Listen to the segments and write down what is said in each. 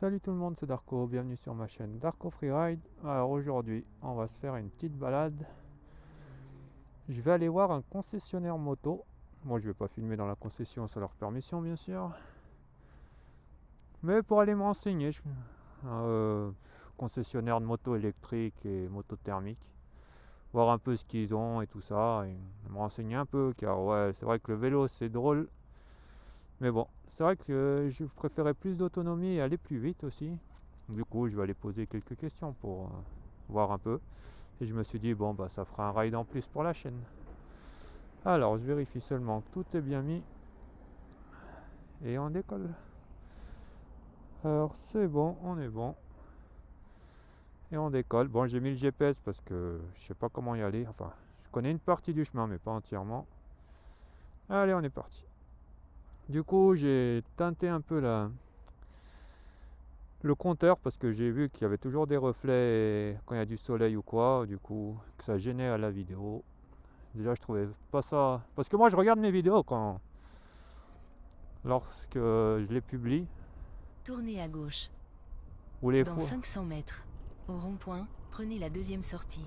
Salut tout le monde, c'est Darko, bienvenue sur ma chaîne Darko Freeride. Alors aujourd'hui, on va se faire une petite balade. Je vais aller voir un concessionnaire moto. Moi, je vais pas filmer dans la concession sans leur permission, bien sûr. Mais pour aller me renseigner, concessionnaire de moto électrique et moto thermique. Voir un peu ce qu'ils ont et tout ça, et me renseigner un peu, car ouais, c'est vrai que le vélo c'est drôle. Mais bon, c'est vrai que je préférais plus d'autonomie et aller plus vite aussi. Du coup, je vais aller poser quelques questions pour voir un peu. Et je me suis dit, bon, bah ça fera un ride en plus pour la chaîne. Alors, je vérifie seulement que tout est bien mis. Et on décolle. Alors, c'est bon, on est bon. Et on décolle. Bon, j'ai mis le GPS parce que je sais pas comment y aller. Enfin, je connais une partie du chemin, mais pas entièrement. Allez, on est parti. Du coup, j'ai teinté un peu le compteur parce que j'ai vu qu'il y avait toujours des reflets quand il y a du soleil ou quoi. Du coup, que ça gênait à la vidéo. Déjà, je trouvais pas ça. Parce que moi, je regarde mes vidéos lorsque je les publie. Tournez à gauche. Ou les Dans fois, 500 mètres. Au rond-point, prenez la deuxième sortie.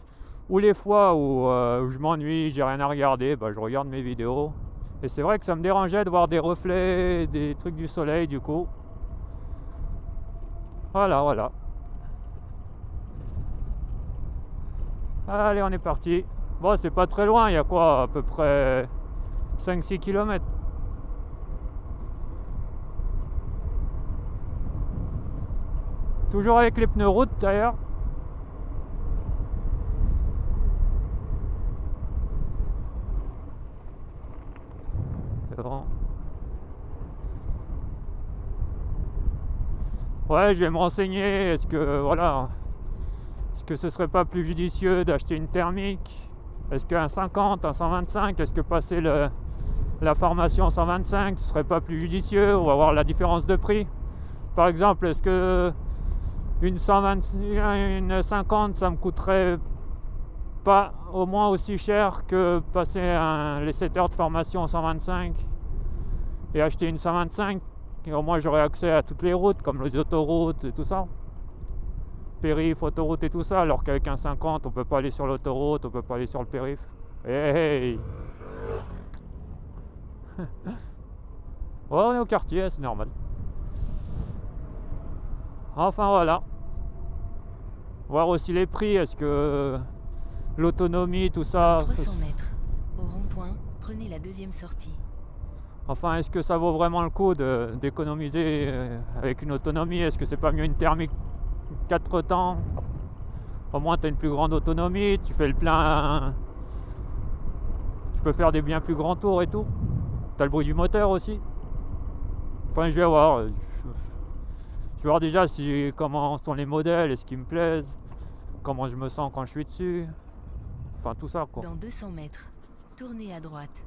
ou les fois où je m'ennuie, j'ai rien à regarder, bah, je regarde mes vidéos. Et c'est vrai que ça me dérangeait de voir des reflets, des trucs du soleil, du coup. Voilà, voilà. Allez, on est parti. Bon, c'est pas très loin, il y a quoi, à peu près 5-6 km. Toujours avec les pneus route d'ailleurs. C'est bon. Ouais, je vais me renseigner. Est-ce que ce serait pas plus judicieux d'acheter une thermique? Est-ce qu'un 50, un 125, est-ce que passer la formation 125, ce serait pas plus judicieux? On va voir la différence de prix. Par exemple, est-ce que une 120, une 50, ça me coûterait pas au moins aussi cher que passer les 7 heures de formation 125 et acheter une 125? Et au moins j'aurais accès à toutes les routes, comme les autoroutes et tout ça. Périph, autoroute et tout ça, alors qu'avec un 50, on peut pas aller sur l'autoroute, on peut pas aller sur le périph. Hey, hey. Ouais, on est au quartier, c'est normal. Enfin voilà. Voir aussi les prix, est-ce que l'autonomie, tout Dans ça. 300 mètres. Au rond-point, prenez la deuxième sortie. Enfin, est-ce que ça vaut vraiment le coup d'économiser avec une autonomie? Est-ce que c'est pas mieux une thermique 4 temps? Au moins, tu as une plus grande autonomie, tu fais le plein, tu peux faire des bien plus grands tours et tout. Tu as le bruit du moteur aussi. Enfin, je vais voir. Je vais voir déjà comment sont les modèles, est-ce qu'ils me plaisent, comment je me sens quand je suis dessus. Enfin, tout ça quoi. Dans 200 mètres. Tournez à droite.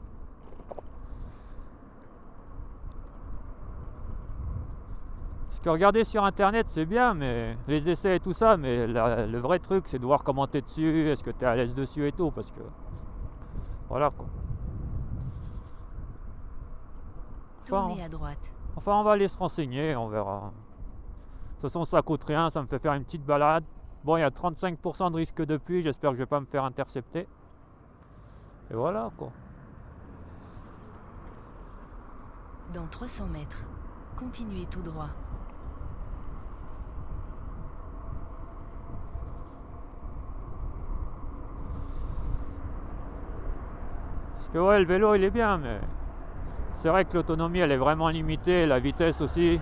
Parce que regarder sur internet c'est bien, mais les essais et tout ça, mais le vrai truc c'est de voir comment t'es dessus, est-ce que t'es à l'aise dessus et tout, parce que voilà quoi. Tournez à droite. Enfin, on va aller se renseigner, on verra. De toute façon, ça coûte rien, ça me fait faire une petite balade. Bon, il y a 35% de risque de pluie, j'espère que je vais pas me faire intercepter. Et voilà quoi. Dans 300 mètres. Continuez tout droit. Parce que ouais, le vélo il est bien, mais c'est vrai que l'autonomie elle est vraiment limitée, la vitesse aussi.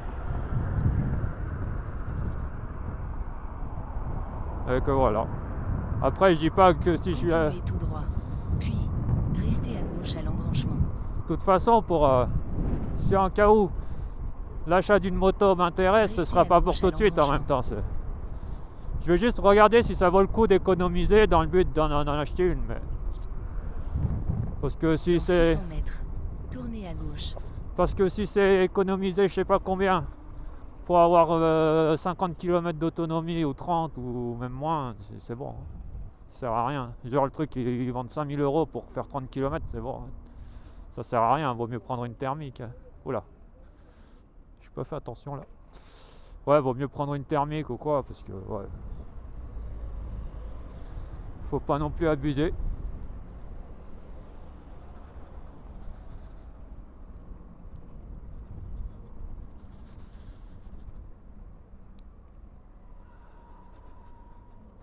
Et que voilà. Après, je dis pas que si je suis. Continuez tout droit. Puis, restez à gauche à l'embranchement. De toute façon, si en cas où l'achat d'une moto m'intéresse, ce sera pas pour tout de suite en même temps. Je vais juste regarder si ça vaut le coup d'économiser dans le but d'en acheter une. Mais parce que si c'est. 600 mètres. Tournez à gauche. Parce que si c'est économiser je sais pas combien pour avoir 50 km d'autonomie ou 30 ou même moins, c'est bon. Ça sert à rien. Genre le truc, ils vendent 5000 euros pour faire 30 km, c'est bon. Ça sert à rien, vaut mieux prendre une thermique. Oula, je peux faire attention là. Ouais, vaut mieux prendre une thermique ou quoi, parce que ouais, faut pas non plus abuser.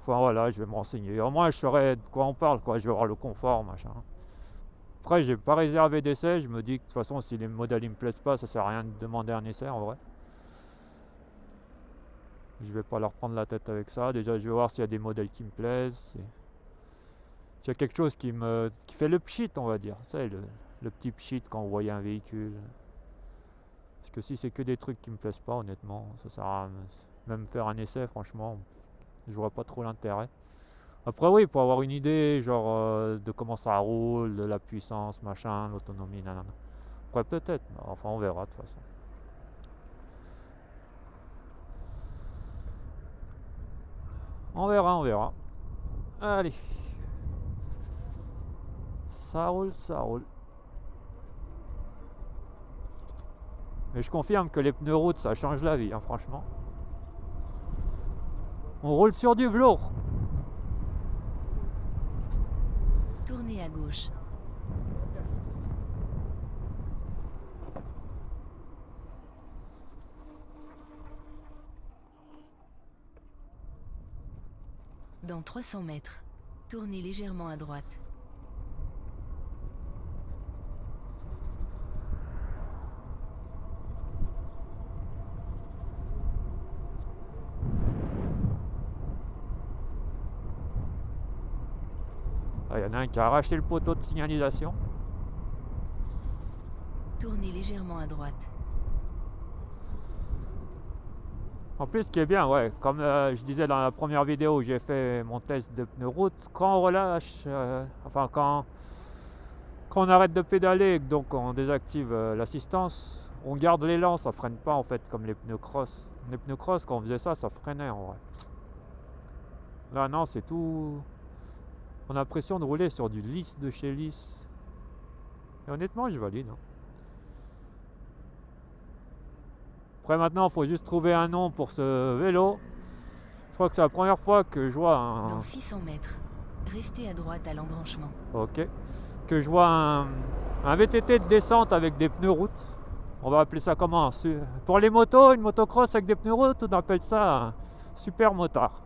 Enfin voilà, je vais me renseigner. Au moins je saurai de quoi on parle, quoi. Je vais voir le confort, machin. Après, j'ai pas réservé d'essai. Je me dis que de toute façon, si les modèles ils me plaisent pas, ça sert à rien de demander un essai en vrai. Je vais pas leur prendre la tête avec ça. Déjà, je vais voir s'il y a des modèles qui me plaisent. S'il y a quelque chose qui fait le pchit, on va dire. Ça, le petit pchit quand vous voyez un véhicule. Parce que si c'est que des trucs qui me plaisent pas, honnêtement, ça sert à rien. Même faire un essai, franchement, je vois pas trop l'intérêt. Après oui, pour avoir une idée, genre de comment ça roule, de la puissance, machin, l'autonomie, nanana. Après peut-être, enfin on verra de toute façon. On verra, on verra. Allez, ça roule, ça roule. Mais je confirme que les pneus route, ça change la vie, hein, franchement. On roule sur du velours. Tournez à gauche. Dans 300 mètres, tournez légèrement à droite. Il y en a un qui a arraché le poteau de signalisation. Tournez légèrement à droite. En plus, ce qui est bien, ouais, comme je disais dans la première vidéo où j'ai fait mon test de pneus route, quand on relâche, enfin quand on arrête de pédaler et que donc on désactive l'assistance, on garde l'élan, ça freine pas en fait comme les pneus cross. Les pneus cross, quand on faisait ça, ça freinait en vrai. Là non, c'est tout. On a l'impression de rouler sur du lisse de chez lisse. Et honnêtement, je valide. Hein. Après maintenant, il faut juste trouver un nom pour ce vélo. Je crois que c'est la première fois que je vois un... Dans 600 mètres, restez à droite à l'embranchement. Ok. Que je vois un VTT de descente avec des pneus route. On va appeler ça comment? Pour les motos, une motocross avec des pneus route, on appelle ça un super motard.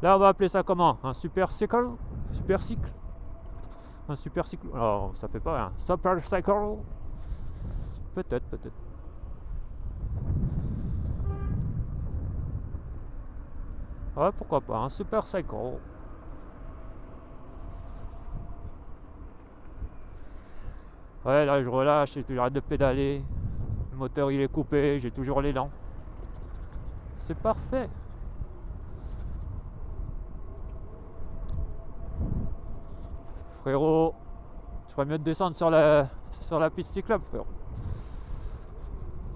Là, on va appeler ça comment? Un super cycle? Super cycle? Un super cycle? Alors, ça fait pas un super cycle? Peut-être, peut-être. Ouais, pourquoi pas, un super cycle. Ouais, là, je relâche et j'arrête de pédaler. Le moteur, il est coupé, j'ai toujours l'élan. C'est parfait. Frérot, je ferais mieux de descendre sur la piste cyclable, frérot.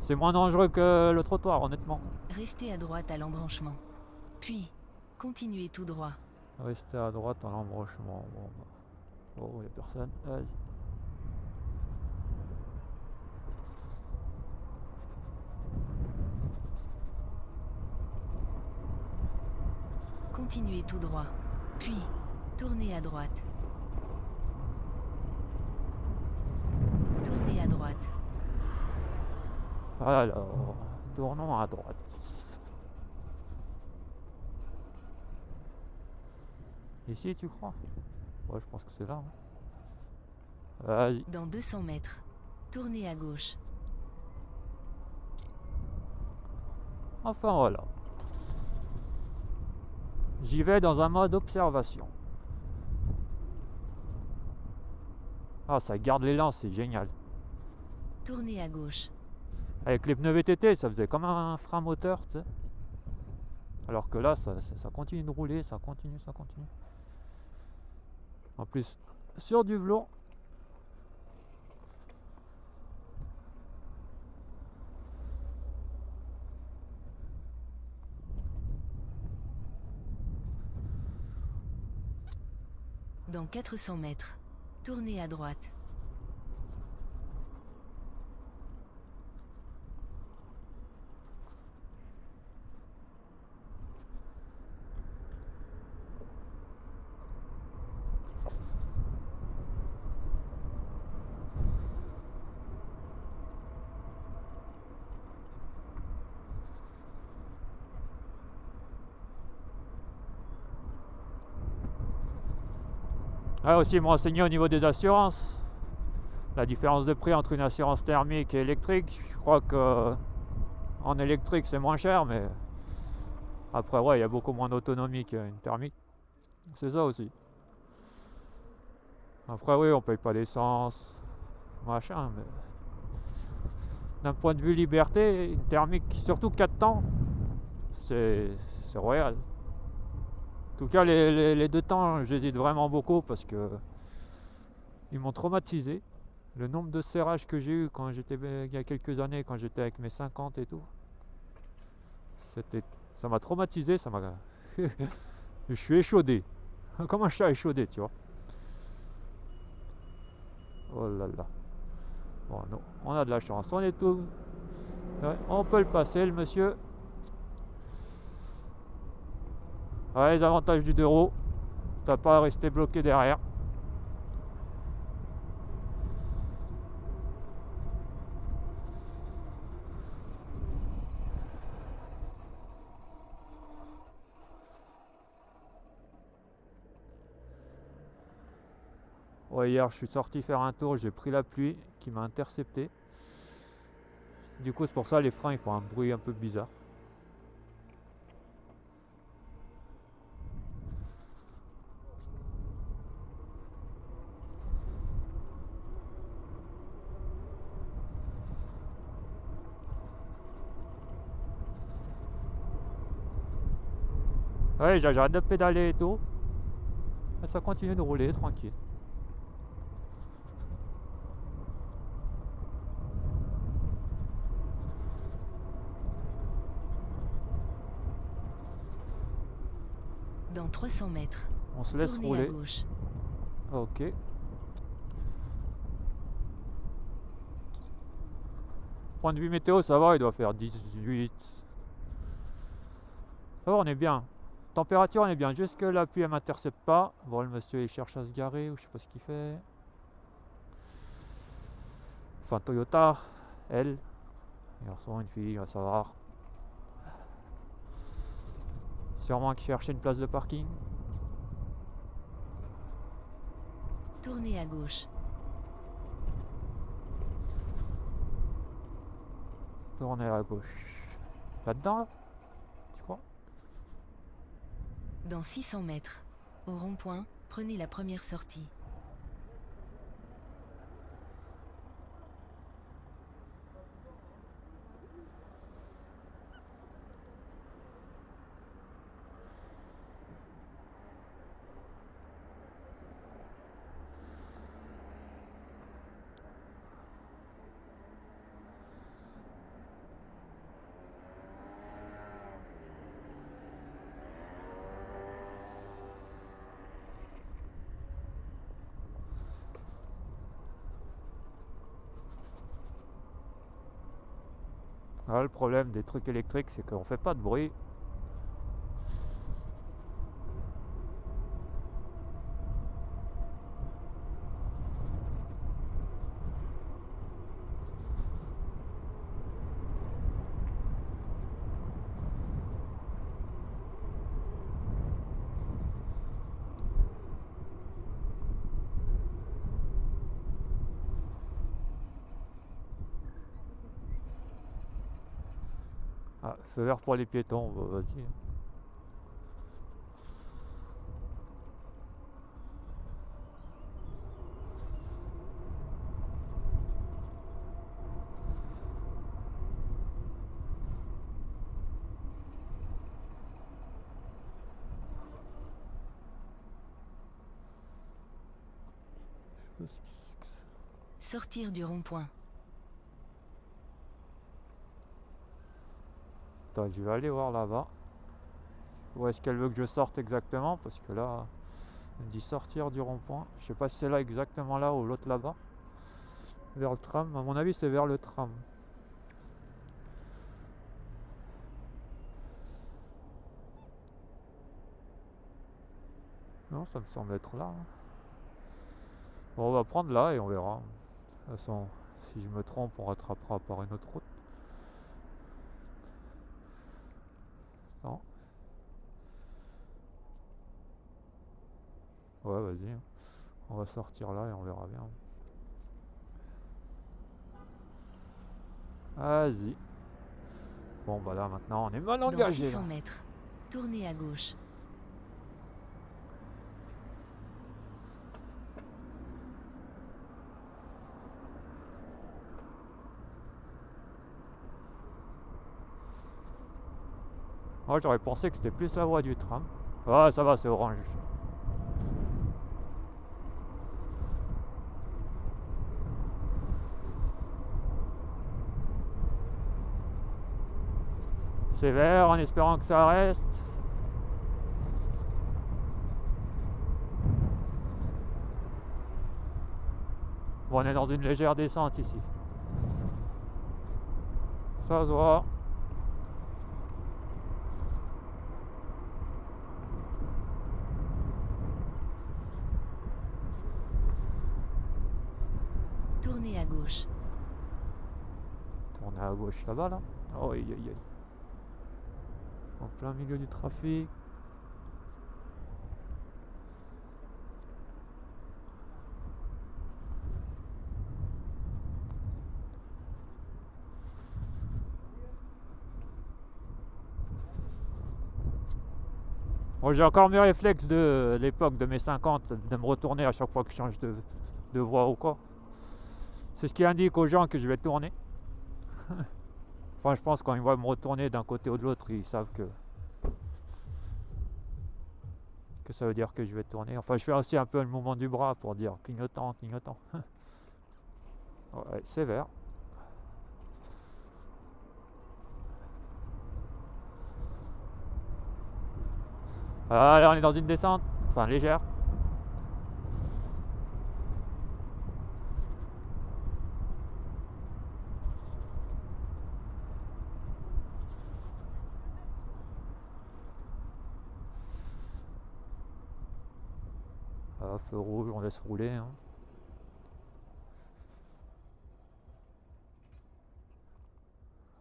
C'est moins dangereux que le trottoir, honnêtement. Restez à droite à l'embranchement. Puis, continuez tout droit. Restez à droite à l'embranchement. Bon, bah. Oh, il n'y a personne. Vas-y. Continuez tout droit. Puis, tournez à droite. Tournez à droite. Alors, tournons à droite. Ici, tu crois? Ouais, je pense que c'est là. Hein. Vas-y. Dans 200 mètres, tournez à gauche. Enfin, voilà. J'y vais dans un mode observation. Ah, ça garde l'élan, c'est génial. Tournez à gauche. Avec les pneus VTT, ça faisait comme un frein moteur, tu sais. Alors que là, ça continue de rouler, ça continue, ça continue. En plus, sur du velours. Dans 400 mètres, tournez à droite. Ouais, aussi me renseigner au niveau des assurances. La différence de prix entre une assurance thermique et électrique. Je crois que en électrique c'est moins cher, mais après ouais, il y a beaucoup moins d'autonomie qu'une thermique. C'est ça aussi. Après oui, on paye pas d'essence, machin, mais d'un point de vue liberté, une thermique, surtout 4 temps, c'est royal. En tout cas, les 2 temps, j'hésite vraiment beaucoup parce que ils m'ont traumatisé. Le nombre de serrages que j'ai eu quand j'étais il y a quelques années, quand j'étais avec mes 50 et tout, c'était, ça m'a traumatisé, ça m'a. Je suis échaudé, comme un chat échaudé, tu vois. Oh là là. Bon, non, on a de la chance, on est tout. Ouais, on peut le passer, le monsieur. Ouais, les avantages du 2 roues, t'as pas à rester bloqué derrière. Ouais, hier je suis sorti faire un tour, j'ai pris la pluie qui m'a intercepté. Du coup, c'est pour ça les freins ils font un bruit un peu bizarre. Ouais, j'arrête de pédaler et tout. Et ça continue de rouler tranquille. Dans 300 mètres, On se laisse tournez à rouler. gauche. Ok. Point de vue météo, ça va, il doit faire 18. Ça va, on est bien. Température, on est bien. Jusque la pluie, elle m'intercepte pas. Bon, le monsieur, il cherche à se garer ou je sais pas ce qu'il fait. Enfin, Toyota, elle. Garçon, une fille, on va savoir. Sûrement qu'il cherchait une place de parking. Tournez à gauche. Tourner à gauche. Là-dedans, là, tu crois? Dans 600 mètres, au rond-point, prenez la première sortie. Ah, le problème des trucs électriques, c'est qu'on fait pas de bruit. Ah, feu vert pour les piétons, bah, vas-y. Je sais pas ce que c'est que ça. Sortir du rond-point. Attends, je vais aller voir là-bas. Où est-ce qu'elle veut que je sorte exactement? Parce que là, elle me dit sortir du rond-point. Je sais pas si c'est là exactement là ou l'autre là-bas. Vers le tram. À mon avis, c'est vers le tram. Non, ça me semble être là. Bon, on va prendre là et on verra. De toute façon, si je me trompe, on rattrapera par une autre route. Non. Ouais, vas-y. On va sortir là et on verra bien. Vas-y. Bon bah là maintenant on est mal Dans engagé 600 là. mètres, tournez à gauche. Moi j'aurais pensé que c'était plus la voie du tram. Ah ça va, c'est orange. C'est vert en espérant que ça reste. Bon, on est dans une légère descente ici. Ça se voit. Tournez à gauche. Tourner à gauche là-bas là. Oh aïe aïe aïe. En plein milieu du trafic. Bon, j'ai encore mes réflexes de l'époque de mes 50, de me retourner à chaque fois que je change de voie ou quoi. C'est ce qui indique aux gens que je vais tourner. Enfin, je pense quand ils voient me retourner d'un côté ou de l'autre, ils savent que ça veut dire que je vais tourner. Enfin, je fais aussi un peu le mouvement du bras pour dire clignotant, clignotant. Ouais, c'est vert. Ah, là, on est dans une descente, enfin légère. Ah, feu rouge, on laisse rouler. Hein.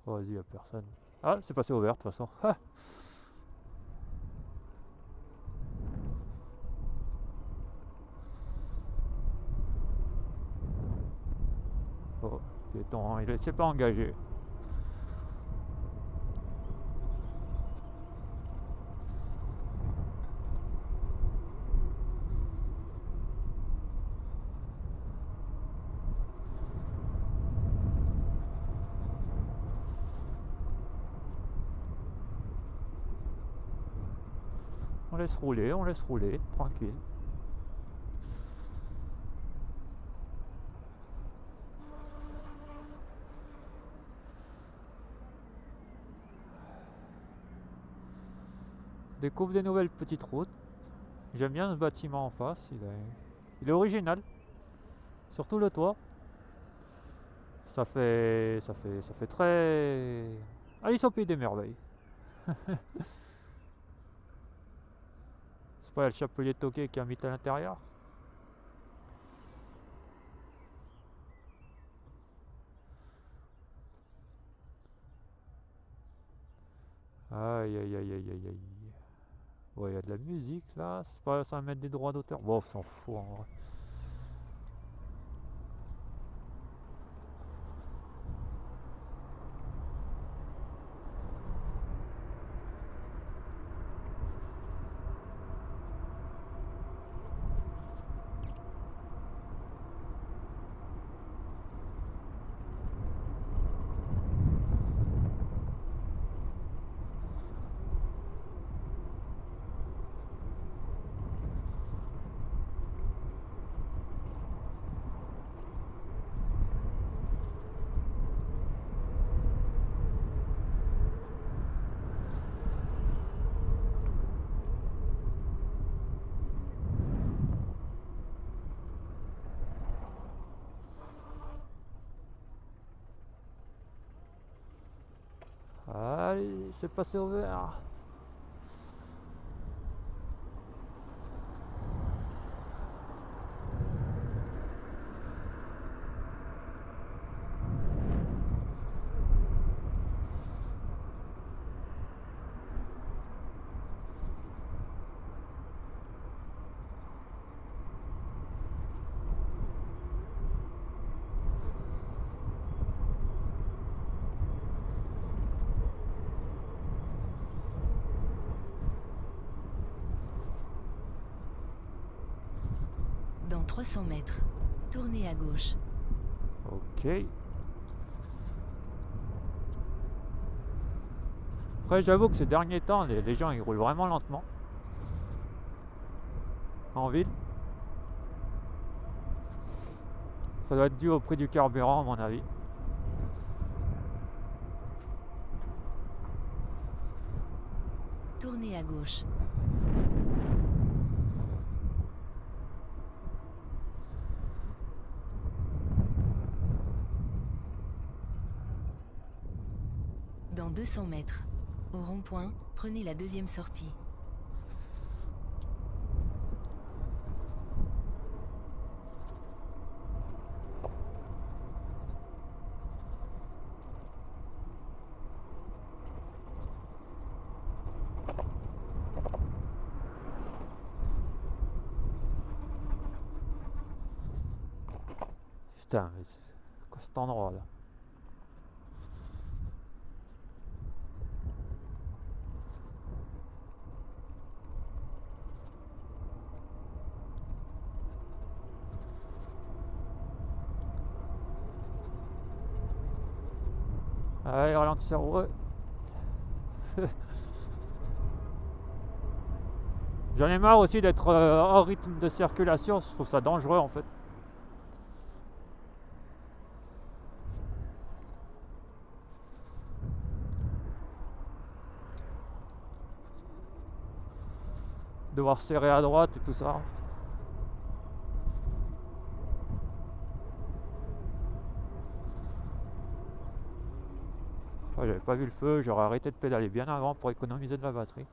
Oh, vas-y, y a personne. Ah, c'est passé au vert de toute façon. Ah. Oh, piéton, il s'est pas engagé. On laisse rouler, tranquille. Découvre des nouvelles petites routes. J'aime bien ce bâtiment en face, il est original. Surtout le toit. Ça fait très... Alice au pays des merveilles. C'est pas le chapelier de Tokyo qui a mis à l'intérieur. Aïe aïe aïe aïe aïe aïe. Ouais, il y a de la musique là, c'est pas ça va mettre des droits d'auteur. Bon, on s'en fout en vrai. Allez, c'est passé au vert. Dans 300 mètres, tournez à gauche. Ok. Après, j'avoue que ces derniers temps, les gens ils roulent vraiment lentement en ville. Ça doit être dû au prix du carburant, à mon avis. Tournez à gauche. Dans 200 mètres, au rond-point, prenez la deuxième sortie. Putain, mais c'est quoi cet endroit là? Allez, ralentisseur, ouais. J'en ai marre aussi d'être hors rythme de circulation, je trouve ça dangereux en fait. Devoir serrer à droite et tout ça. Ouais, j'avais pas vu le feu, j'aurais arrêté de pédaler bien avant pour économiser de la batterie.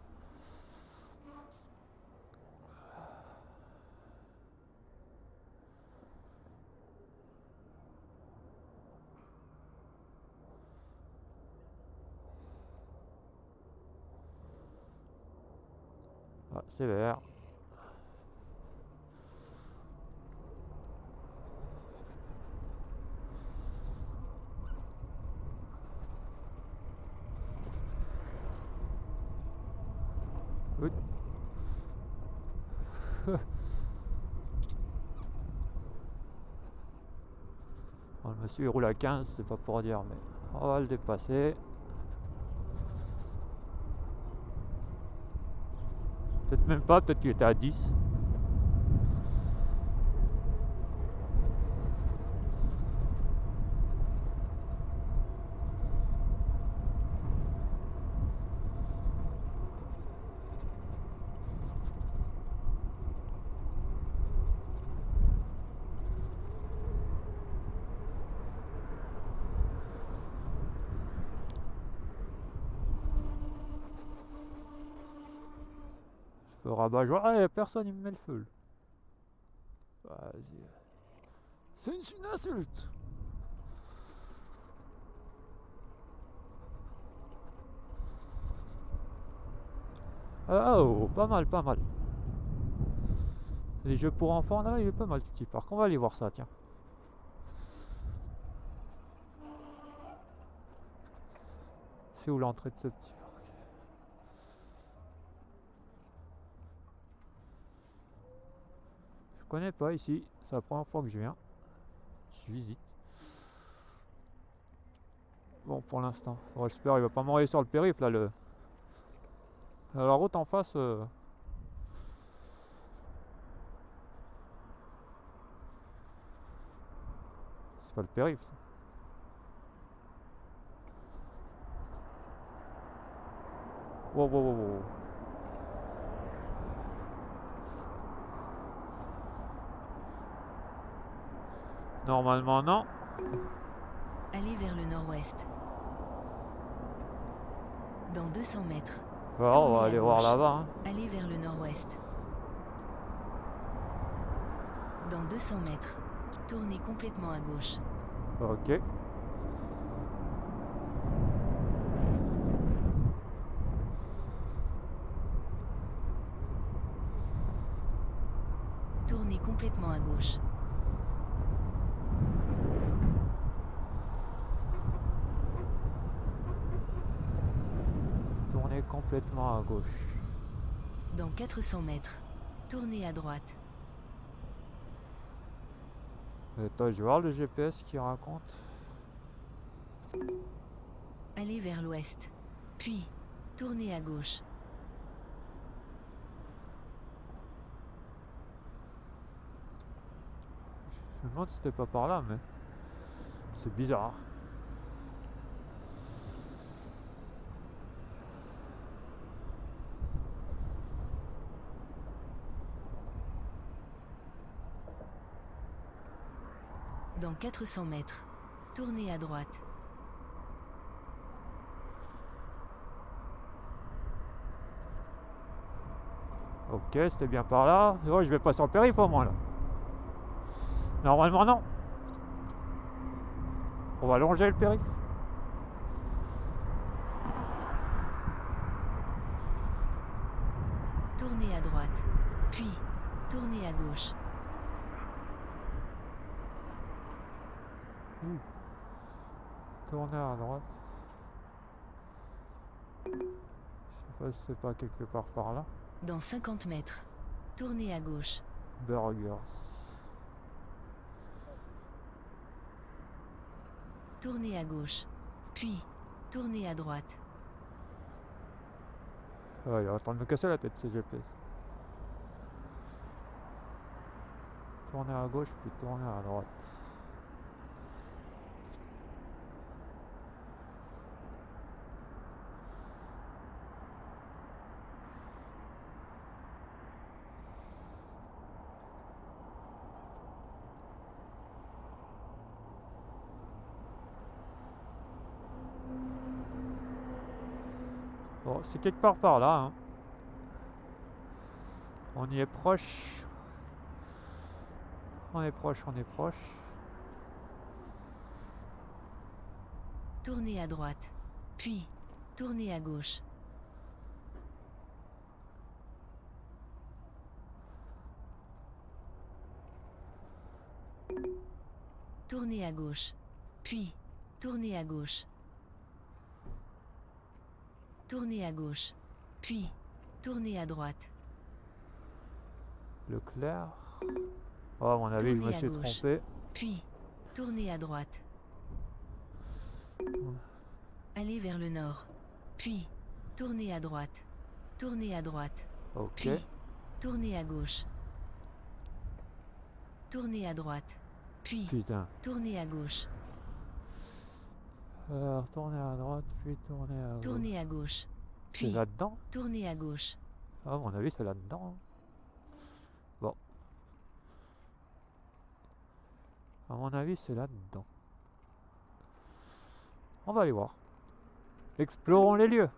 Ah, c'est vert. Oui. Bon, le monsieur il roule à 15, c'est pas pour dire, mais on va le dépasser. Peut-être même pas, peut-être qu'il était à 10. Je peux rabat-joie. Ah, y a personne, il me met le feu. Vas-y. C'est une insulte. Ah, oh, pas mal, pas mal. Les jeux pour enfants, là, il est pas mal ce petit parc. On va aller voir ça, tiens. C'est où l'entrée de ce petit parc? Je connais pas ici. C'est la première fois que je viens. Je visite. Bon, pour l'instant. Bon, j'espère qu'il va pas m'envoyer sur le périph' là. La route en face. C'est pas le périph'. Ça. Wow, wow, wow, wow. Normalement, non. Allez vers le nord-ouest. Dans 200 mètres, Bon, on va aller voir là-bas. Hein. allez vers le nord-ouest. Dans 200 mètres, tournez complètement à gauche. Ok. Tournez complètement à gauche. Tournez complètement à gauche. Dans 400 mètres, tournez à droite. Attends, je vais voir le GPS qui raconte. Allez vers l'ouest. Puis, tournez à gauche. Je me demande si c'était pas par là, mais c'est bizarre. Dans 400 mètres, tournez à droite. Ok, c'était bien par là. Ouais, je vais pas sur le périph' au moins là. Normalement non. On va longer le périph'. Tournez à droite. Puis, tournez à gauche. Tourner à droite. Je sais pas si c'est pas quelque part par là. Dans 50 mètres, tournez à gauche. Burgers. Tournez à gauche. Puis, tournez à droite. Ouais, il va en train de me casser la tête ce GPS. Tourner à gauche puis tourner à droite. Bon, c'est quelque part par là, hein. On y est proche. On est proche, on est proche. Tournez à droite. Puis, tournez à gauche. Tournez à gauche. Puis, tournez à gauche. Tournez à gauche. Puis, tournez à droite. Leclerc. Oh, à mon avis, je me Tournez à suis gauche. trompé. Puis, tournez à droite. Allez vers le nord. Puis, tournez à droite. Tournez à droite. Ok. Puis, tournez à gauche. Tournez à droite. Puis, Putain. tournez à gauche. Tourner à droite, puis tourner à gauche. Tournez à gauche. C'est Puis, là-dedans? tournez à gauche. Ah, à mon avis, c'est là-dedans. Bon. À mon avis, c'est là-dedans. On va aller voir. Explorons les lieux.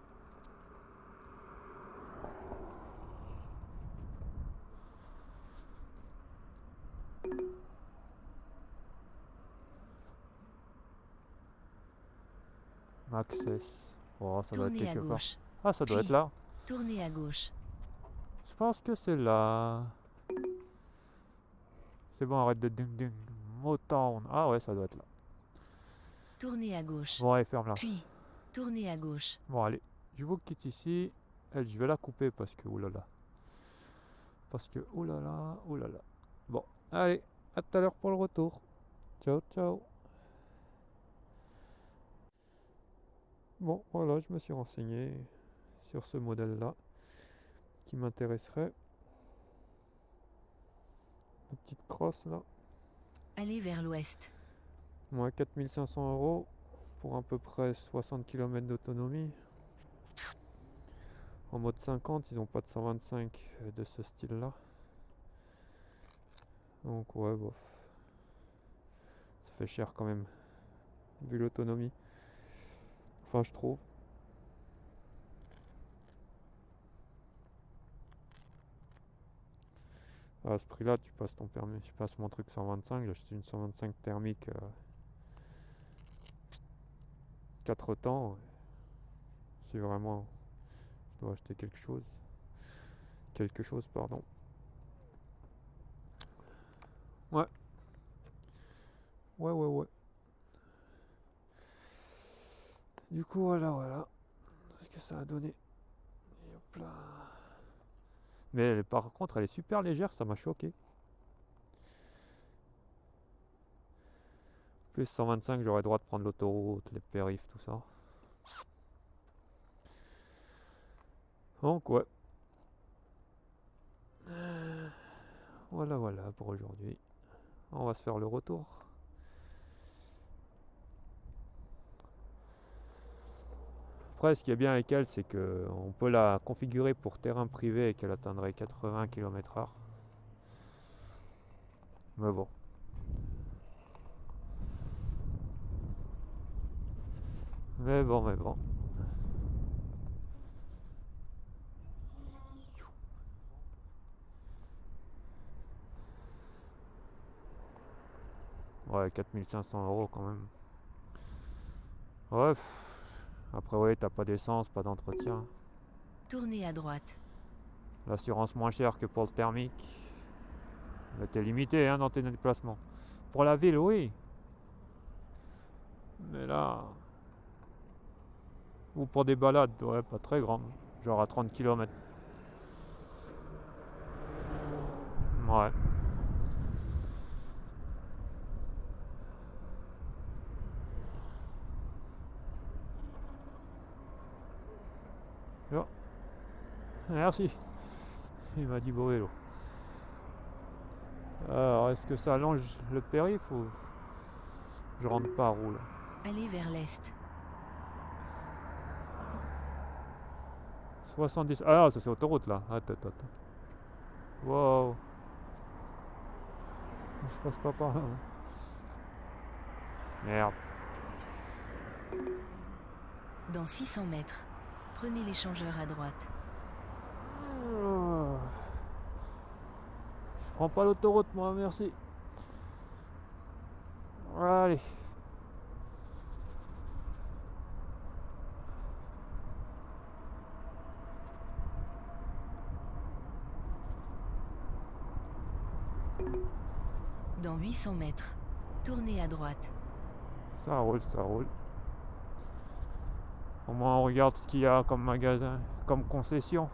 Access. Oh, ça doit être Tournez à quelque part. gauche. Ah, ça doit Puis, être là. tournez à gauche. Je pense que c'est là. C'est bon, arrête de ding ding. Motown. Ah ouais, ça doit être là. Tournez à gauche. Bon, allez, ferme là. Puis, tournez à gauche. Bon, allez. Je vous quitte ici. Elle, je vais la couper parce que, oulala. Parce que, oulala, oulala. Bon, allez. À tout à l'heure pour le retour. Ciao, ciao. Bon, voilà, je me suis renseigné sur ce modèle-là qui m'intéresserait. La petite crosse là. Allez vers l'ouest. Moins 4500 € pour à peu près 60 km d'autonomie. En mode 50, ils n'ont pas de 125 de ce style-là. Donc ouais, bof. Ça fait cher quand même, vu l'autonomie. Enfin, je trouve. À ce prix-là, tu passes ton permis. Je passe mon truc 125. J'ai acheté une 125 thermique 4 temps. Si vraiment je dois acheter quelque chose. Quelque chose, pardon. Ouais. Ouais, ouais, ouais. Du coup, voilà, voilà. Ce que ça a donné. Et hop là. Mais par contre, elle est super légère, ça m'a choqué. Plus 125, j'aurais le droit de prendre l'autoroute, les périphes, tout ça. Donc ouais. Voilà, voilà pour aujourd'hui. On va se faire le retour. Après, ce qui est bien avec elle, c'est que on peut la configurer pour terrain privé et qu'elle atteindrait 80 km/h. Mais bon. Mais bon, mais bon. Ouais, 4 500 € quand même. Ouais. Après, ouais, t'as pas d'essence, pas d'entretien. Tournez à droite. L'assurance moins chère que pour le thermique. Mais t'es limité hein, dans tes déplacements. Pour la ville, oui. Mais là. Ou pour des balades, ouais, pas très grandes. Genre à 30 km. Ouais. Oh, merci. Il m'a dit beau vélo. Alors, est-ce que ça allonge le périph' ou je rentre pas à roule? Allez vers l'est. 70. Ah, ça c'est autoroute là. Attends, attends. Wow. Je passe pas par là. Hein. Merde. Dans 600 mètres, prenez l'échangeur à droite. Je prends pas l'autoroute moi, merci. Allez. Dans 800 mètres, tournez à droite. Ça roule, ça roule. Au moins on regarde ce qu'il y a comme magasin, comme concession.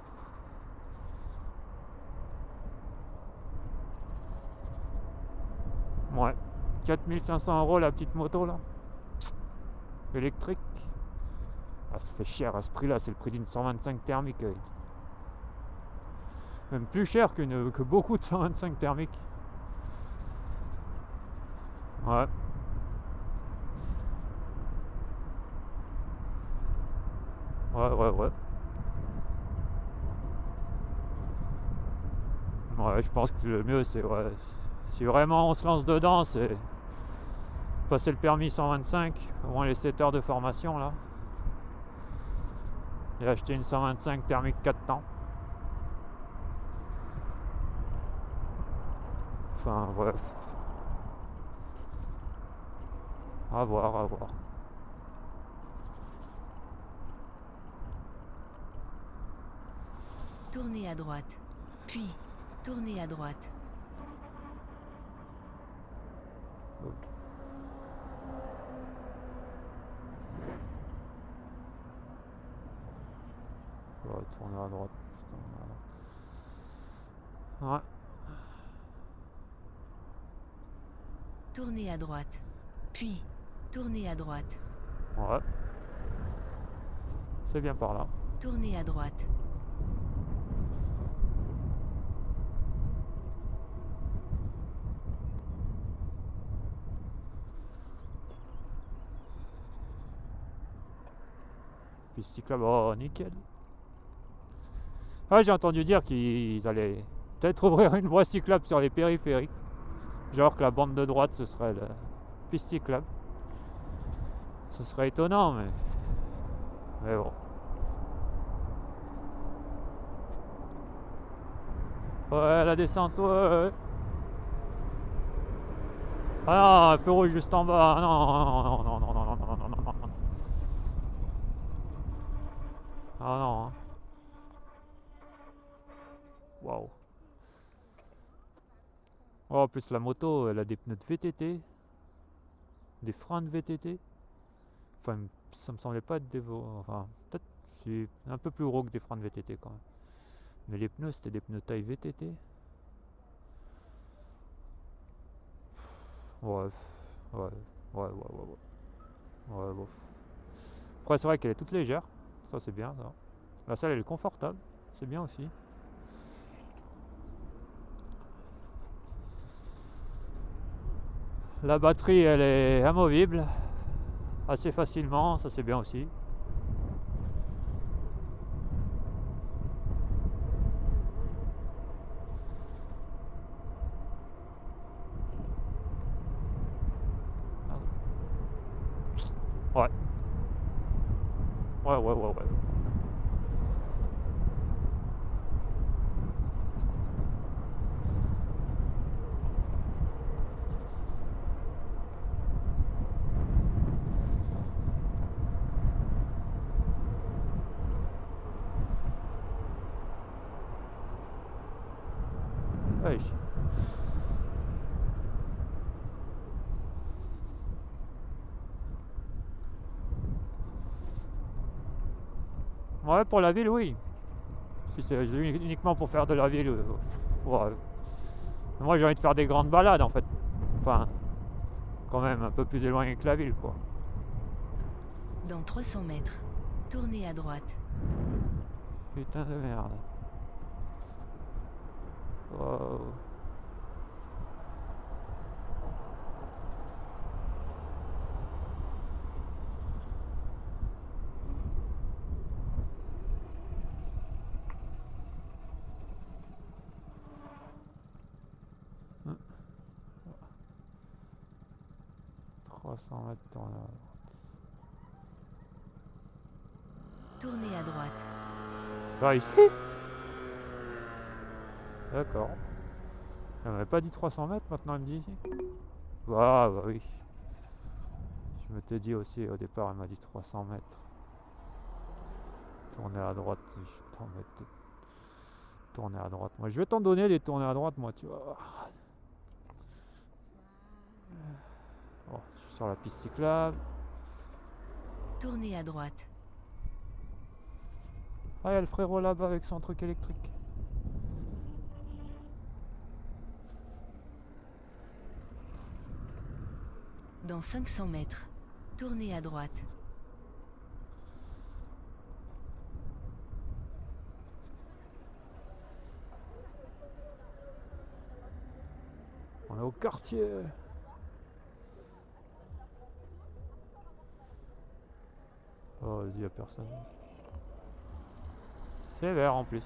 Ouais. 4 500 € la petite moto là. Électrique. Ah, ça fait cher à ce prix là, c'est le prix d'une 125 thermique. Même plus cher que beaucoup de 125 thermiques. Ouais. Ouais, ouais, ouais. Ouais, je pense que le mieux c'est ouais, si vraiment on se lance dedans, c'est passer le permis 125, au moins les 7 heures de formation là. Et acheter une 125 thermique 4 temps. Enfin, bref. À voir, à voir. Tournez à droite. Puis, tournez à droite. On va tourner à droite. Putain, ouais. Tournez à droite. Puis, tournez à droite. Ouais. C'est bien par là. Tournez à droite. Piste cyclable, oh nickel. Ah, j'ai entendu dire qu'ils allaient peut-être ouvrir une voie cyclable sur les périphériques. Genre que la bande de droite ce serait la piste cyclable. Ce serait étonnant, mais bon. Ouais, la descente, ouais. Ah non, un feu rouge juste en bas. Ah non, non, non, non, non, non, non, non, non, non, non. Ah non. Hein. Waouh. Oh, en plus la moto, elle a des pneus de VTT, des freins de VTT. Enfin, ça me semblait pas être des... Enfin, peut-être c'est un peu plus gros que des freins de VTT quand même. Mais les pneus, c'était des pneus taille VTT. Ouais, ouais. Ouais, ouais, ouais, ouais. Ouais, bon. Après, c'est vrai qu'elle est toute légère. Ça, c'est bien, ça. La salle, elle est confortable. C'est bien aussi. La batterie, elle est amovible assez facilement. Ça, c'est bien aussi. Ouais. Ouais, ouais, ouais, ouais. Ouais. Ouais, pour la ville, oui. Si c'est uniquement pour faire de la ville, ouais. Moi, j'ai envie de faire des grandes balades, en fait. Enfin, quand même, un peu plus éloigné que la ville, quoi. Dans 300 mètres, tournez à droite. Putain de merde. Wow. Hum, 300 mètres, tourne à Tournez à droite. droite. Ici. D'accord. Elle m'avait pas dit 300 mètres, maintenant elle me dit ici. Ah, bah oui. Je m'étais dit aussi au départ, elle m'a dit 300 mètres. Tourner à droite. Putain, mais tourner à droite. Moi, je vais t'en donner des tournées à droite, moi, tu vois. Oh, je suis sur la piste cyclable. Tournez à droite. Ah, il y a le frérot là-bas avec son truc électrique. Dans 500 mètres, tournez à droite. On est au quartier. Oh, vas-y, y a personne. C'est vert en plus.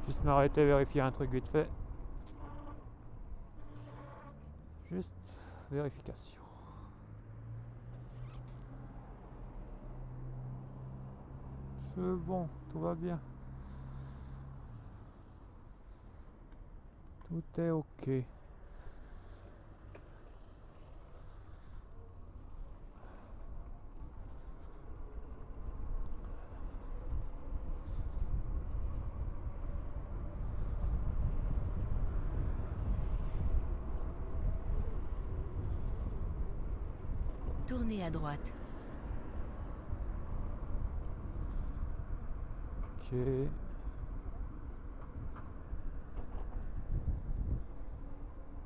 Juste m'arrêter, vérifier un truc vite fait. Juste vérification. C'est bon, tout va bien. Tout est ok. Tournez à droite. Ok.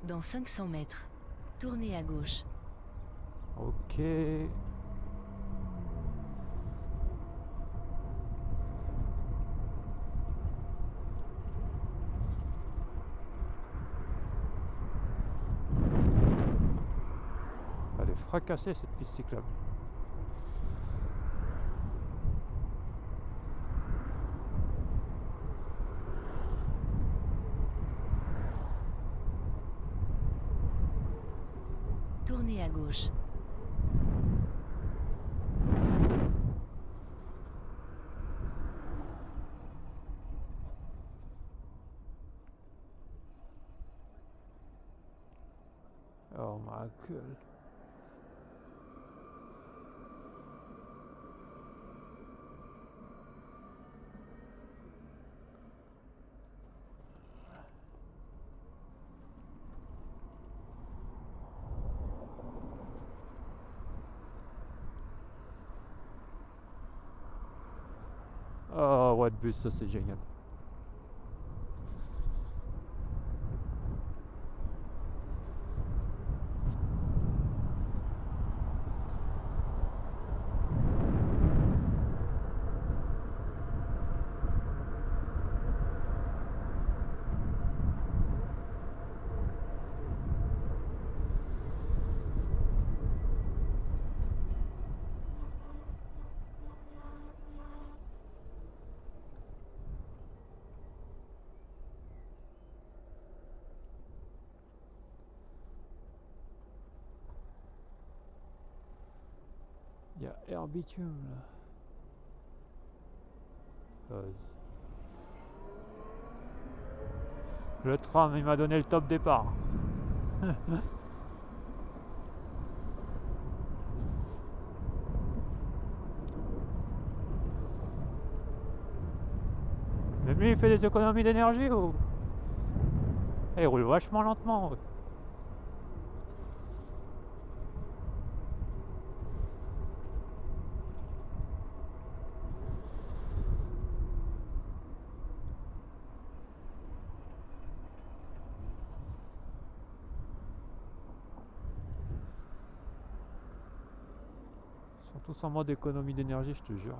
Dans 500 mètres, tournez à gauche. Ok. Elle est fracassée cette piste cyclable. Tournez à gauche. Oh ma gueule. Ah ouais, de bus, ça c'est génial. Il y a Air Bitume là. Le tram, il m'a donné le top départ. Mais lui, il fait des économies d'énergie ou... Il roule vachement lentement. Ils sont tous en mode économie d'énergie, je te jure.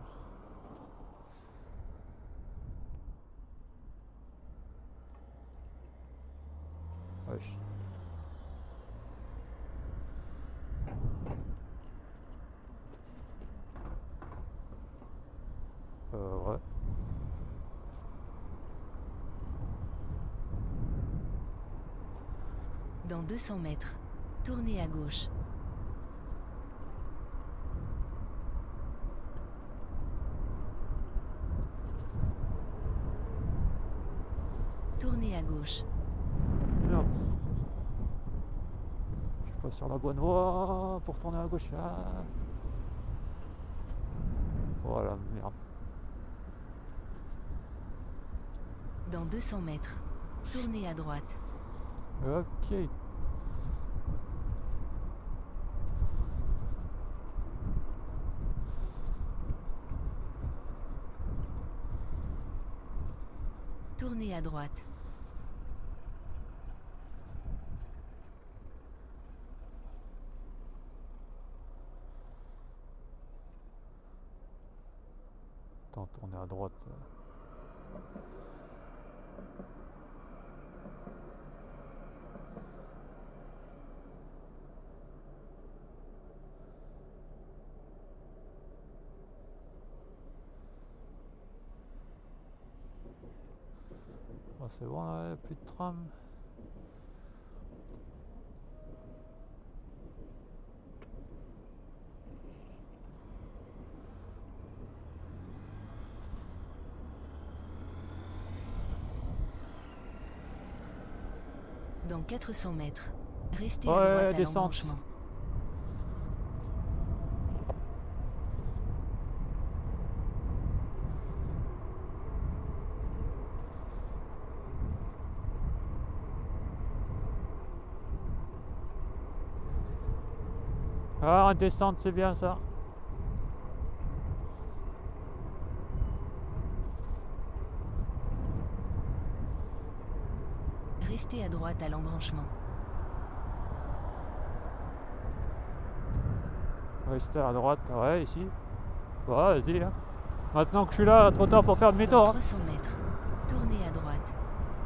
Wesh. Ouais. Dans 200 mètres, tournez à gauche. Tournez à gauche. Merde. Je suis pas sur la bonne voie pour tourner à gauche là. Voilà, merde. Dans 200 mètres, tournez à droite. Ok. Tournez à droite. Attends, tourner à droite. Oh, c'est bon là, plus de tram. Dans 400 mètres, restez à Ouais, droite à descente. l'embranchement. Ah, descente, c'est bien ça. Restez à droite à l'embranchement. Rester à droite, ouais, ici. Ouais, vas-y. Hein. Maintenant que je suis là, trop tard pour faire Dans demi-tour. 300 mètres, tournez à droite.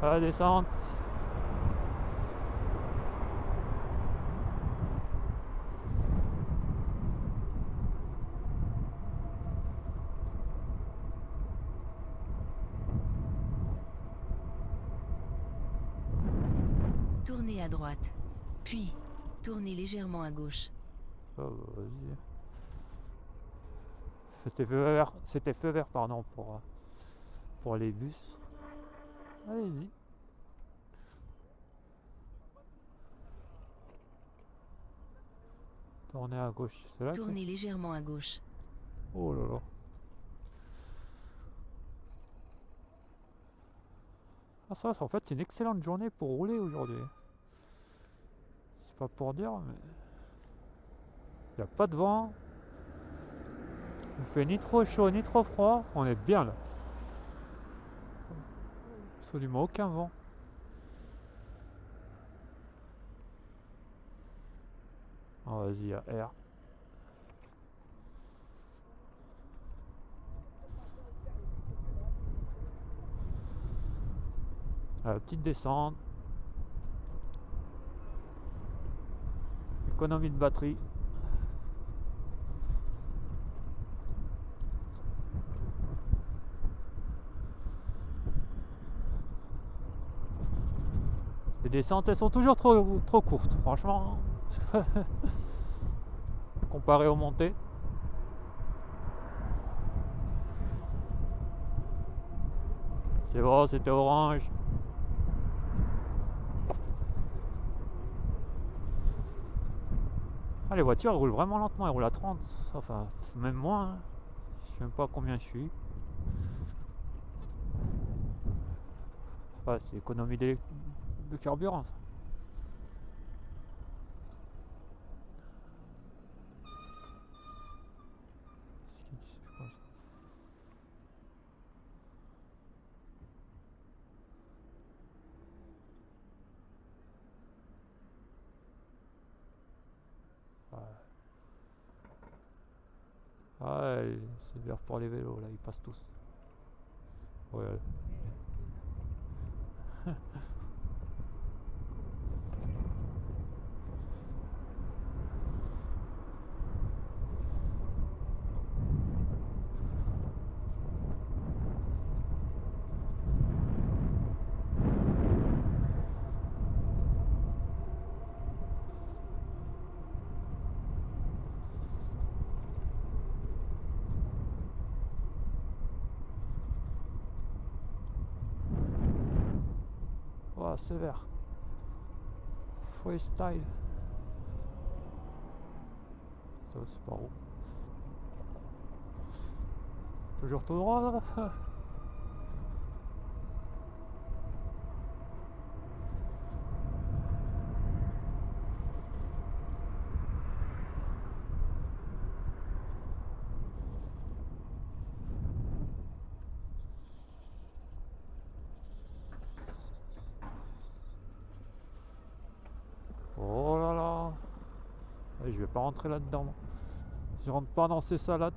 Ah, descente. Tournez à droite. Puis, tournez légèrement à gauche. Oh, bah, vas-y. C'était feu vert, pardon, pour les bus. Allez-y. Tournez à gauche, c'est là que... Tournez légèrement à gauche. Oh là là. Ah ça, en fait, c'est une excellente journée pour rouler aujourd'hui. C'est pas pour dire, mais... Il n'y a pas de vent. Il fait ni trop chaud, ni trop froid. On est bien là. Absolument aucun vent. Oh, vas-y, il y a air. Petite descente. Économie de batterie. Les descentes, elles sont toujours trop courtes, franchement. Comparé aux montées. C'est bon, c'était orange. Ah, les voitures elles roulent vraiment lentement, elles roulent à 30, enfin même moins, hein. Je sais même pas combien je suis. Ouais, c'est économie de carburant. Ah, c'est vert pour les vélos, là, ils passent tous. Ouais. Oh, c'est vert. Freestyle. Ça, c'est par où? Toujours tout droit là. Oh là là. Et je vais pas rentrer là-dedans. Je rentre pas dans ces salades,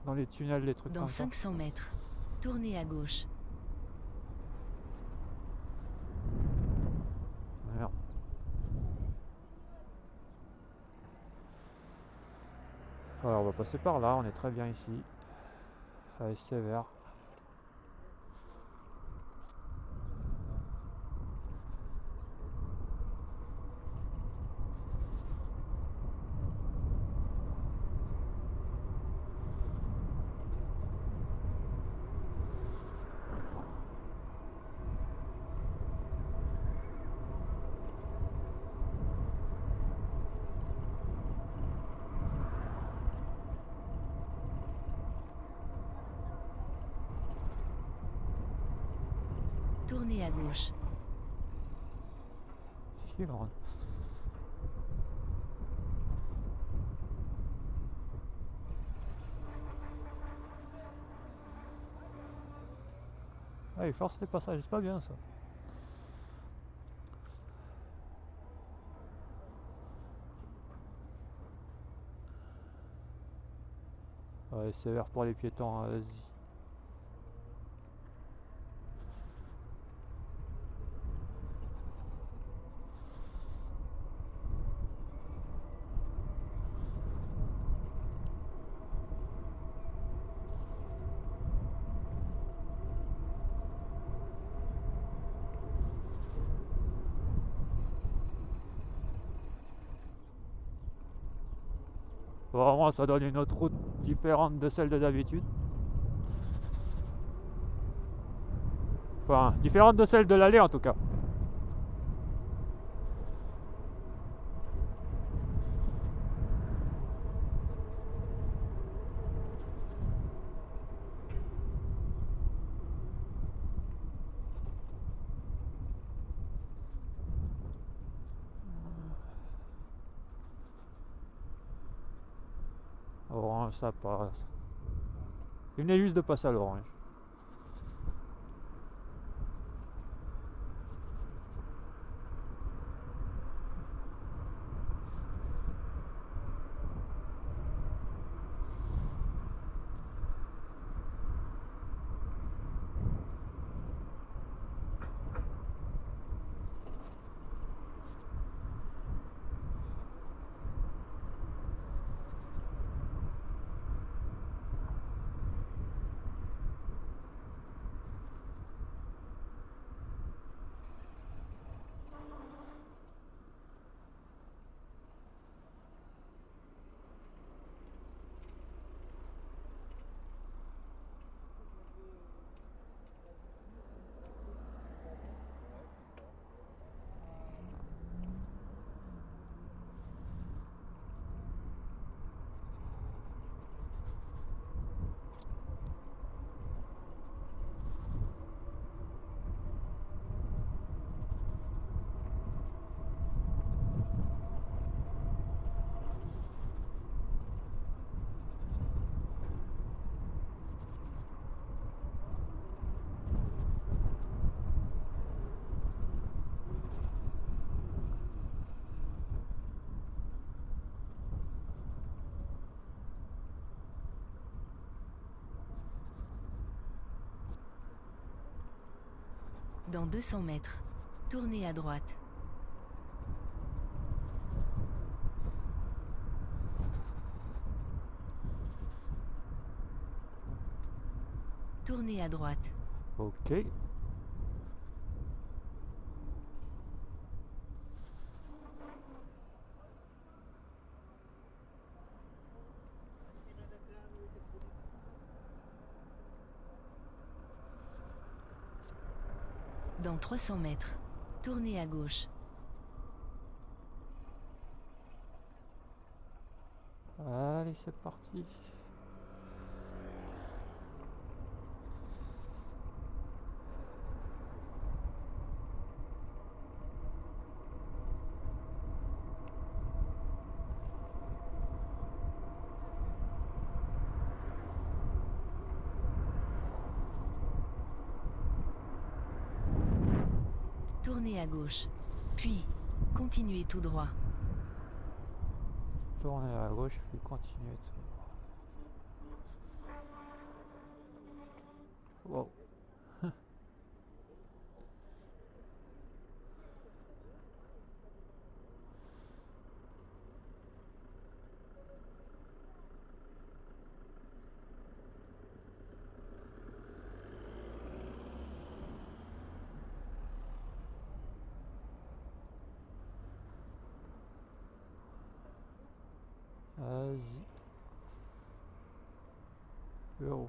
dans les tunnels, les trucs Dans comme ça. 500 mètres, tournez à gauche. Merde. Alors on va passer par là, on est très bien ici. Allez, c'est vert. Tournez à gauche. C'est grande. Ah, il force les passages, c'est pas bien ça. Ouais, c'est vert pour les piétons, hein, vas-y. Vraiment, ça donne une autre route différente de celle de d'habitude. Enfin, différente de celle de l'aller en tout cas. Orange, ça passe. Il venait juste de passer à l'orange. Dans 200 mètres, tournez à droite. Tournez à droite. Ok. Dans 300 mètres, tournez à gauche. Allez, c'est parti. Tournez à gauche. Puis, continuez tout droit. Tournez à gauche, puis continuez. Wow. Vas-y. Yo.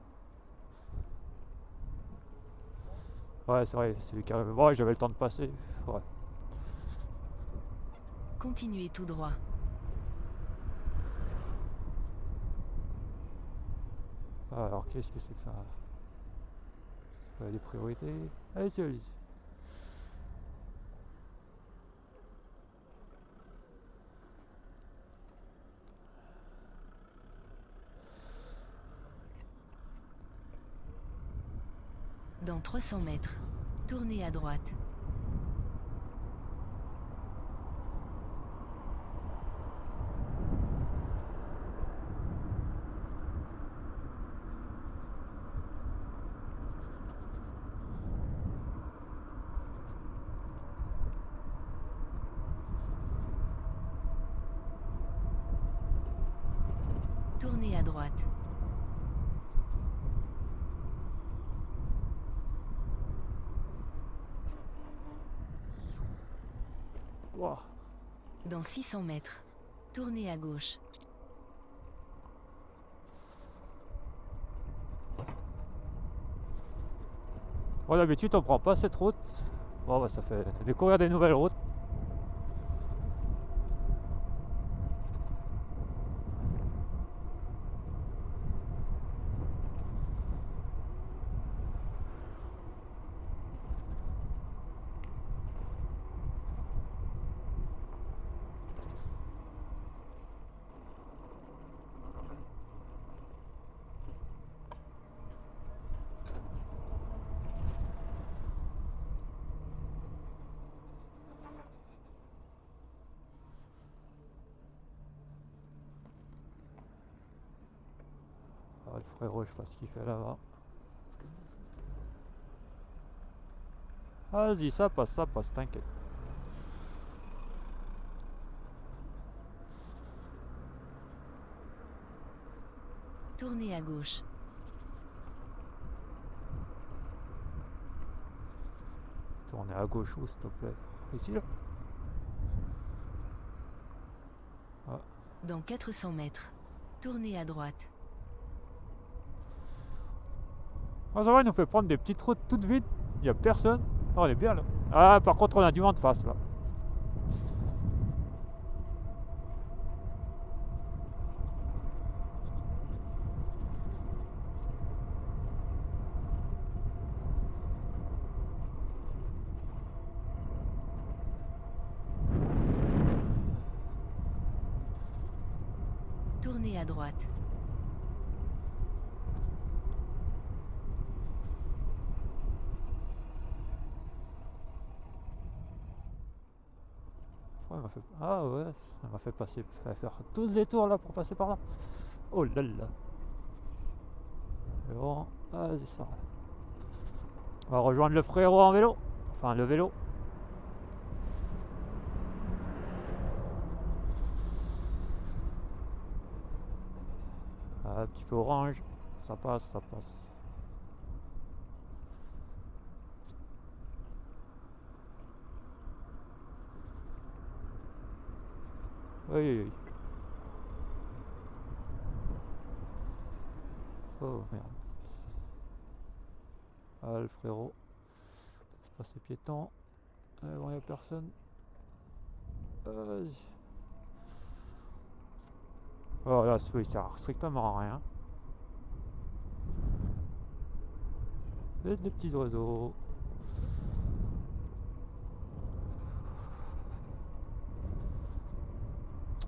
Ouais, c'est vrai, c'est carrément. Ouais, j'avais le temps de passer. Ouais. Continuez tout droit. Ah, alors qu'est-ce que c'est que ça? Ouais, les priorités. Allez, allez. Dans 300 mètres, tournez à droite. Tournez à droite. Wow. Dans 600 mètres, tournez à gauche. Bon, d'habitude, on prend pas cette route. Bon, bah, ça fait découvrir des nouvelles routes. Ah, le frérot, je sais pas ce qu'il fait là-bas. Vas-y, ça passe, t'inquiète. Tournez à gauche. Tournez à gauche où, s'il te plaît? Ici, là? Ah. Dans 400 mètres, tournez à droite. Ah, ça va, il nous fait prendre des petites routes toutes vides. Il n'y a personne. Oh, on est bien là. Ah, par contre, on a du vent de face là. Tournez à droite. Ouais, ah ouais, ça m'a fait passer, faire tous les tours là pour passer par là. Oh là là. Mais bon, vas-y ça. On va rejoindre le frérot en vélo. Enfin, le vélo. Un petit peu orange. Ça passe, ça passe. Oui, oui, oui. Oh merde. Ah, le frérot. C'est passé piéton. Bon, y'a personne. Vas-y. Oh là, ce feu il sert strictement à rien. Et des petits oiseaux.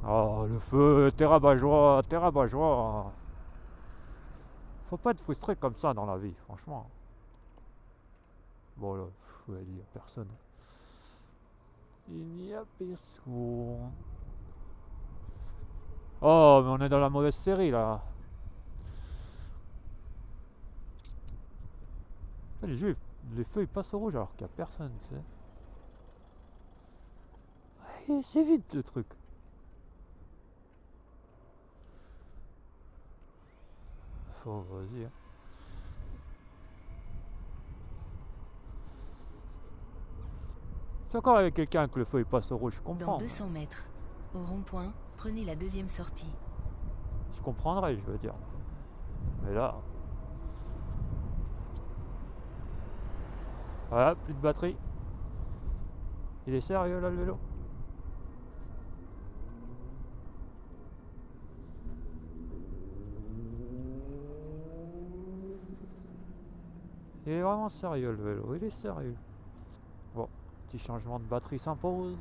Oh, le feu, t'es rabat-joie, t'es rabat-joie. Faut pas être frustré comme ça dans la vie, franchement. Bon là, il n'y a personne. Il n'y a personne. Oh, mais on est dans la mauvaise série là. Les jeux, les feux ils passent au rouge alors qu'il n'y a personne, tu sais. Ouais, c'est vite le truc. Oh, vas-y. Hein. C'est encore avec quelqu'un que le feu il passe au rouge, je comprends. Dans 200 mètres, au rond-point, prenez la deuxième sortie. Je comprendrais, je veux dire. Mais là... Voilà, plus de batterie. Il est sérieux là le vélo? Il est vraiment sérieux le vélo, il est sérieux. Bon, petit changement de batterie s'impose.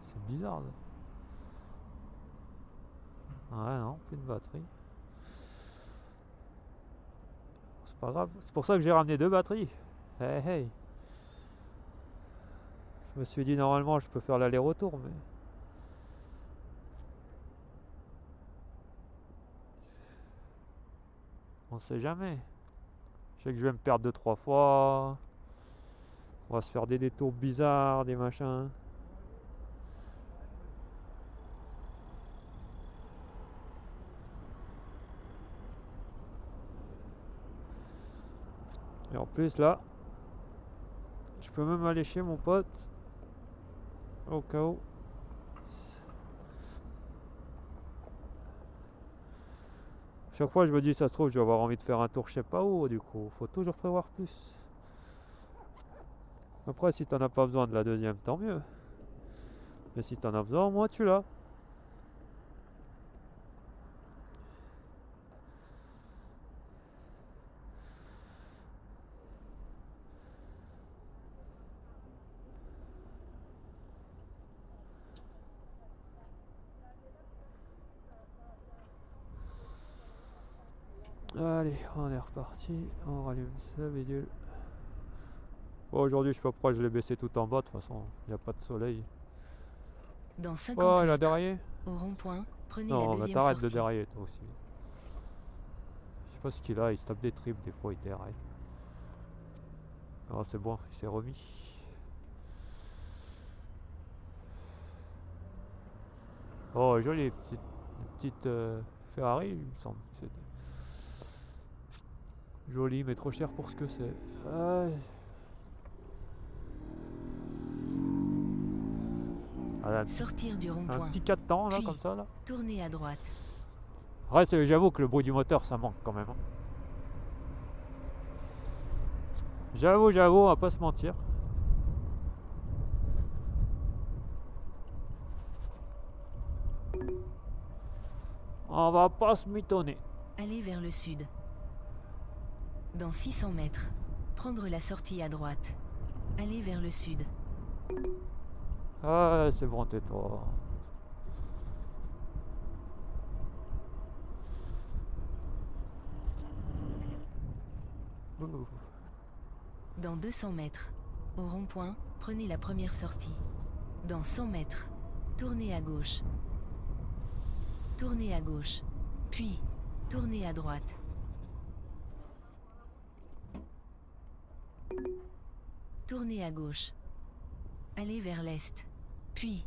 C'est bizarre ça. Ouais non, plus de batterie. C'est pas grave, c'est pour ça que j'ai ramené deux batteries. Hey hey. Je me suis dit normalement je peux faire l'aller-retour mais... On sait jamais. Je sais que je vais me perdre 2-3 fois. On va se faire des détours bizarres, des machins. Et en plus là, je peux même aller chez mon pote. Au cas où. Chaque fois je me dis ça se trouve je vais avoir envie de faire un tour je sais pas où du coup. Faut toujours prévoir plus. Après si t'en as pas besoin de la deuxième tant mieux. Mais si t'en as besoin au moins tu l'as. Allez, on est reparti. On rallume ça, bidule. Bon, aujourd'hui, je sais pas pourquoi je l'ai baissé tout en bas. De toute façon, il n'y a pas de soleil. Dans 50 Oh, il a mètres, déraillé. au rond-point, prenez la Non, mais deuxième t'arrêtes de sortie. dérailler toi aussi. Je sais pas ce qu'il a. Il se tape des tripes. Des fois, il déraille. Oh, c'est bon, il s'est remis. Oh, joli, petite Ferrari, il me semble. C'est joli, mais trop cher pour ce que c'est. Aïe. Voilà, Sortir du un rond-point, petit 4 temps là, puis comme ça là. tournez à droite. Ouais, j'avoue que le bruit du moteur ça manque quand même. Hein. J'avoue, on va pas se mentir. On va pas se mitonner. Allez vers le sud. Dans 600 mètres, prendre la sortie à droite. Allez vers le sud. Ah, c'est bon, tais-toi. Ouh. Dans 200 mètres, au rond-point, prenez la première sortie. Dans 100 mètres, tournez à gauche. Tournez à gauche, puis tournez à droite. Tournez à gauche. Allez vers l'est. Puis,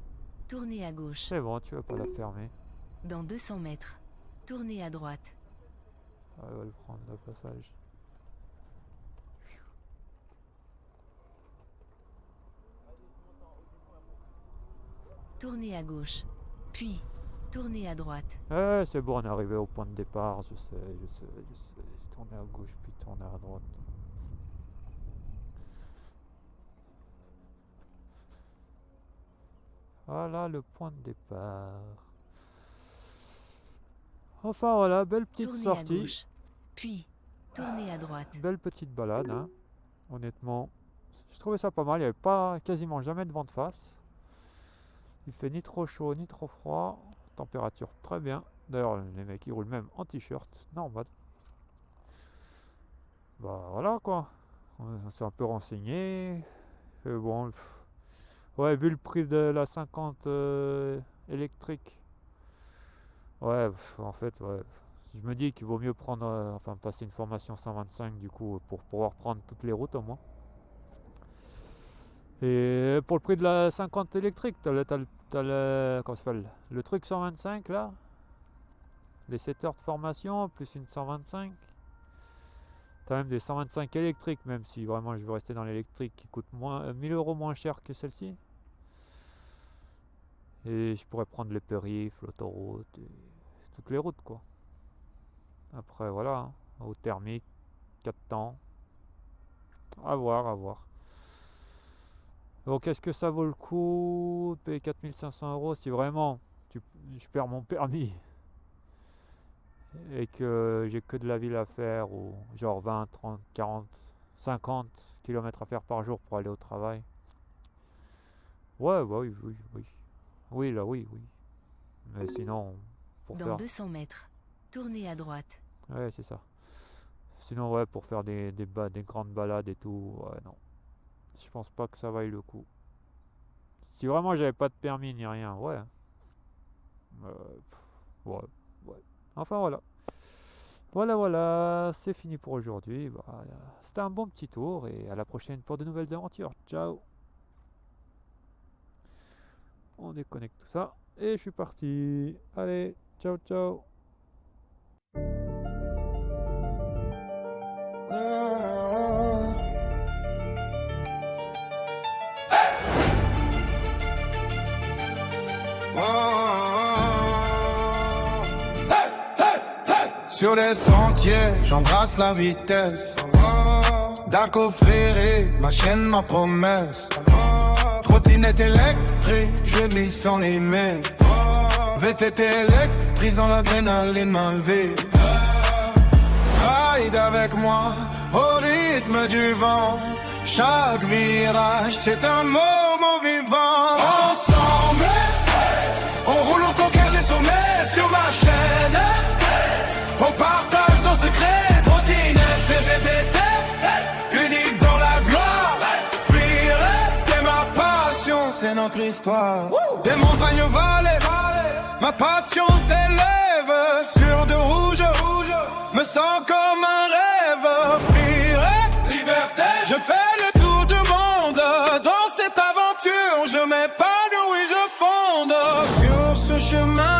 tournez à gauche. C'est bon, tu vas pas la fermer. Dans 200 mètres, tournez à droite. Ah, elle va le prendre, le passage. Tournez à gauche. Puis, tournez à droite. C'est bon, on est arrivé au point de départ. Je sais. Tourner à gauche, puis tourner à droite. Voilà le point de départ. Enfin voilà, belle petite Tournez à sortie. gauche. Puis, tournez à droite. Belle petite balade, hein. Honnêtement, je trouvais ça pas mal. Il n'y avait pas quasiment jamais de vent de face. Il fait ni trop chaud ni trop froid. Température très bien. D'ailleurs, les mecs ils roulent même en t-shirt, normal. Bah voilà quoi. On s'est un peu renseigné. Et bon, ouais, vu le prix de la 50 électrique. Ouais, en fait, ouais. Je me dis qu'il vaut mieux prendre, enfin passer une formation 125 du coup pour pouvoir prendre toutes les routes au moins. Et pour le prix de la 50 électrique, t'as le, comment ça s'appelle, le truc 125 là, les 7 heures de formation plus une 125. T'as même des 125 électriques, même si vraiment je veux rester dans l'électrique qui coûte moins 1000 € moins cher que celle-ci. Et je pourrais prendre les périphes, l'autoroute, toutes les routes quoi. Après voilà, hein, au thermique, 4 temps. À voir, à voir. Donc est-ce que ça vaut le coup de payer 4500 € si vraiment je perds mon permis et que j'ai que de la ville à faire ou genre 20, 30, 40, 50 km à faire par jour pour aller au travail? Ouais, bah oui. Oui, là, oui. Mais sinon, pour Dans faire... 200 mètres, tournez à droite. Ouais, c'est ça. Sinon, ouais, pour faire des grandes balades et tout, ouais, non. Je pense pas que ça vaille le coup. Si vraiment j'avais pas de permis ni rien, ouais. Ouais. Enfin voilà. Voilà, c'est fini pour aujourd'hui. Bah, c'était un bon petit tour et à la prochaine pour de nouvelles aventures. Ciao. On déconnecte tout ça et je suis parti. Allez, ciao. Sur les sentiers, j'embrasse la vitesse. Darko fréré, ma chaîne, ma promesse. Trottinette électrique, je glisse sans limite. VTT électrisant l'adrénaline, ma vie. Ride avec moi, au rythme du vent. Chaque virage, c'est un moment vivant. Ensemble, on roule, on conquiert les sommets sur ma chaîne. On partage nos secrets, trottinette et VTT, unique dans la gloire. Fuir, c'est ma passion, c'est notre histoire. Des montagnes aux vallées, ma passion s'élève sur de rouge. Me sens comme un rêve. Fuir, liberté, je fais le tour du monde. Dans cette aventure, je m'épanouis, je fonde. Sur ce chemin